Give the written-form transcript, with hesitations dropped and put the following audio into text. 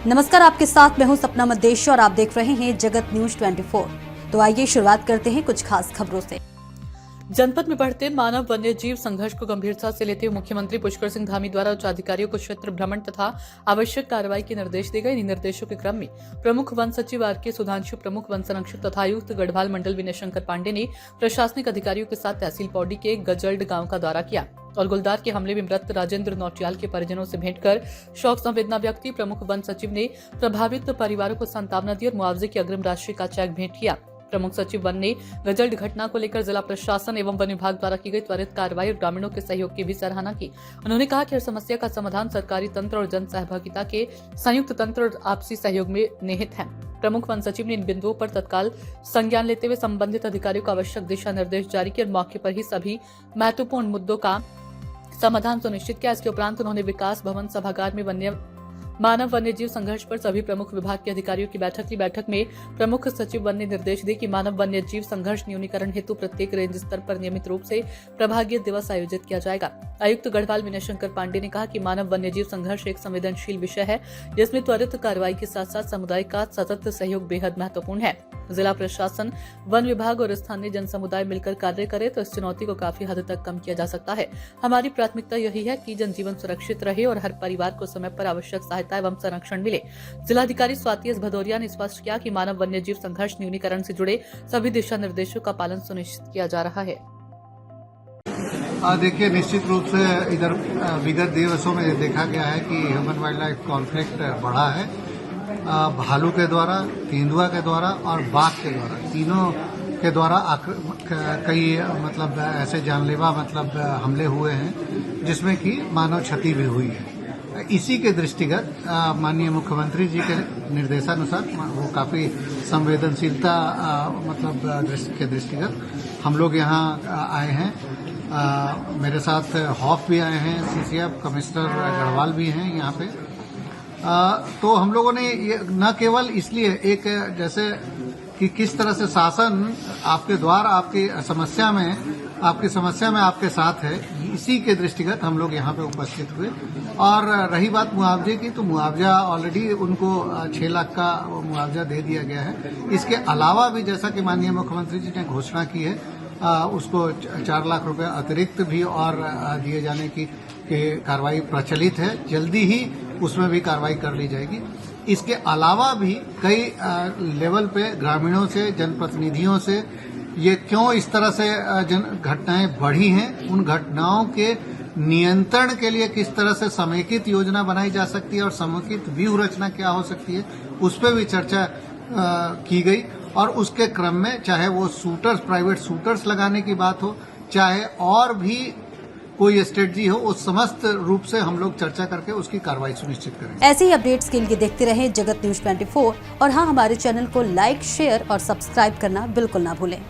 नमस्कार, आपके साथ मैं हूं सपना मदेशी और आप देख रहे हैं जगत न्यूज 24। तो आइए शुरुआत करते हैं कुछ खास खबरों से। जनपद में बढ़ते मानव वन्य जीव संघर्ष को गंभीरता से लेते हुए मुख्यमंत्री पुष्कर सिंह धामी द्वारा उच्च अधिकारियों को क्षेत्र भ्रमण तथा आवश्यक कार्रवाई के निर्देश दिए गए। इन निर्देशों के क्रम में प्रमुख वन सचिव आर के सुधांशु, प्रमुख वन संरक्षक तथा आयुक्त गढ़वाल मंडल विनय शंकर पांडे ने प्रशासनिक अधिकारियों के साथ तहसील पौड़ी के गजल्ड गांव का दौरा किया और गुलदार के हमले में मृत राजेंद्र नौटियाल के परिजनों से भेंट कर शोक संवेदना व्यक्त की। प्रमुख वन सचिव ने प्रभावित परिवारों को सांत्वना दी और मुआवजे की अग्रिम राशि का चेक भेंट किया। प्रमुख सचिव वन ने गजल्ड घटना को लेकर जिला प्रशासन एवं वन विभाग द्वारा की गई त्वरित कार्रवाई और ग्रामीणों के सहयोग की भी सराहना की। उन्होंने कहा कि हर समस्या का समाधान सरकारी तंत्र और जन सहभागिता के संयुक्त तंत्र और आपसी सहयोग में निहित है। प्रमुख वन सचिव ने इन बिंदुओं पर तत्काल संज्ञान लेते हुए संबंधित अधिकारियों को आवश्यक दिशा निर्देश जारी किए और मौके पर ही सभी महत्वपूर्ण मुद्दों का समाधान सुनिश्चित किया। इसके उपरांत उन्होंने विकास भवन सभागार में मानव वन्यजीव संघर्ष पर सभी प्रमुख विभाग के अधिकारियों की बैठक ली। बैठक में प्रमुख सचिव वन ने निर्देश दिए कि मानव वन्यजीव संघर्ष न्यूनीकरण हेतु प्रत्येक रेंज स्तर पर नियमित रूप से प्रभागीय दिवस आयोजित किया जाएगा। आयुक्त गढ़वाल विनय शंकर पांडे ने कहा कि मानव वन्यजीव संघर्ष एक संवेदनशील विषय है जिसमें त्वरित कार्रवाई के साथ साथ समुदाय का सतत सहयोग बेहद महत्वपूर्ण है। जिला प्रशासन, वन विभाग और स्थानीय जन समुदाय मिलकर कार्य करे तो इस चुनौती को काफी हद तक कम किया जा सकता है। हमारी प्राथमिकता यही है कि जनजीवन सुरक्षित रहे और हर परिवार को समय पर आवश्यक सहायता एवं संरक्षण मिले। जिलाधिकारी स्वाति एस भदौरिया ने स्पष्ट किया कि मानव वन्यजीव संघर्ष न्यूनीकरण से जुड़े सभी दिशा निर्देशों का पालन सुनिश्चित किया जा रहा है। देखिए, निश्चित रूप से इधर विगत दिवसों में देखा गया है कि ह्यूमन वाइल्ड लाइफ कॉन्फ्लिक्ट बढ़ा है। भालू के द्वारा, तेंदुआ के द्वारा और बाघ के द्वारा, तीनों के द्वारा कई ऐसे जानलेवा हमले हुए हैं जिसमें कि मानव क्षति भी हुई है। इसी के दृष्टिगत माननीय मुख्यमंत्री जी के निर्देशानुसार वो काफी संवेदनशीलता के दृष्टिगत हम लोग यहाँ आए हैं। मेरे साथ हॉफ भी आए हैं, सीसीएफ कमिश्नर गढ़वाल भी हैं यहाँ पे। तो हम लोगों ने ये न केवल इसलिए एक जैसे कि किस तरह से शासन आपके द्वार आपकी समस्या में आपके साथ है, इसी के दृष्टिगत हम लोग यहाँ पे उपस्थित हुए। और रही बात मुआवजे की, तो मुआवजा ऑलरेडी उनको 6 लाख का मुआवजा दे दिया गया है। इसके अलावा भी जैसा कि माननीय मुख्यमंत्री जी ने घोषणा की है, उसको 4 लाख रुपए अतिरिक्त भी और दिए जाने की कार्रवाई प्रचलित है। जल्दी ही उसमें भी कार्रवाई कर ली जाएगी। इसके अलावा भी कई लेवल पे ग्रामीणों से, जनप्रतिनिधियों से ये क्यों इस तरह से घटनाएं बढ़ी हैं, उन घटनाओं के नियंत्रण के लिए किस तरह से समेकित योजना बनाई जा सकती है और समेकित व्यूह रचना क्या हो सकती है, उस पर भी चर्चा की गई। और उसके क्रम में चाहे वो प्राइवेट शूटर्स लगाने की बात हो, चाहे और भी कोई स्ट्रेटजी हो, उस समस्त रूप से हम लोग चर्चा करके उसकी कार्रवाई सुनिश्चित करेंगे। ऐसे ही अपडेट्स के लिए देखते रहें जगत न्यूज 24 और हाँ, हमारे चैनल को लाइक, शेयर और सब्सक्राइब करना बिल्कुल ना भूलें।